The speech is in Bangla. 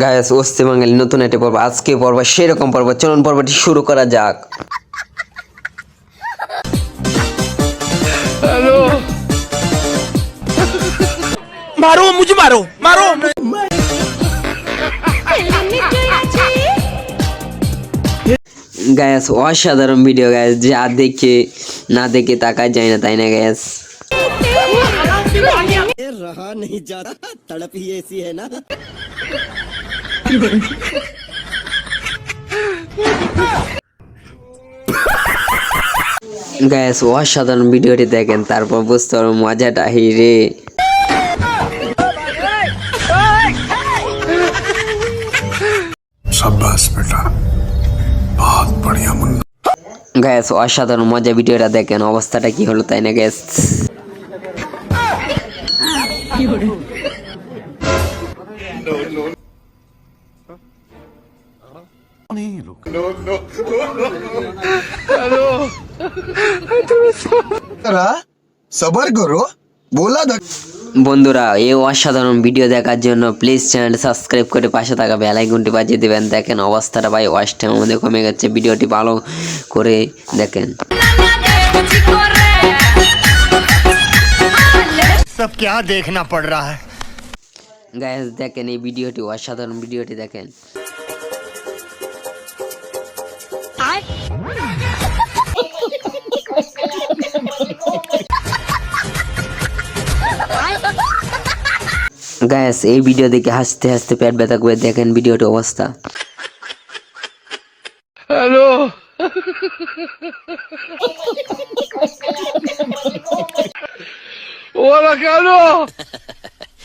গায়েস ওস্তে বাঙালি নতুন একটা পর্ব, আজকে পর্ব সেরকম পর্ব, চলুন পর্বটি শুরু করা যাক। मारो मुझे मारो मारो গায়েস অসাধারণ ভিডিও গায়েস, যা দেখে না দেখে তাকায় যায় না, তাই না গায়েস? रहा नहीं जाता, तड़प ही ऐसी है ना। গায়েস অসাধারণ ভিডিওটি দেখেন, তারপর বুঝতে পারবো মজাটা। হিরে शाबाश बेटा, बहुत बढ़िया मुन्ना। গায়েস অসাধারণ মজা, ভিডিওটা দেখেন অবস্থাটা কি হলো, তাই না গায়েস? सबर करो, बोला था। বন্ধুরা, এই অসাধারণ ভিডিও দেখার জন্য প্লিজ চ্যানেল সাবস্ক্রাইব করে পাশে থাকা বেল আইকনটি বাজিয়ে দেবেন। দেখেন অবস্থাটা ভাই ওয়াচ টাইম আমাদের কমে গেছে, ভিডিওটি ভালো করে দেখেন। सब क्या देखना पड़ रहा है। গাইস দেখেন এই ভিডিওটি, অসাধারণ ভিডিওটি দেখেন। গাইস এই ভিডিও দেখে হাসতে হাসতে পেট ব্যথা করে দেখেন ভিডিওটি অবস্থা। हेलो होla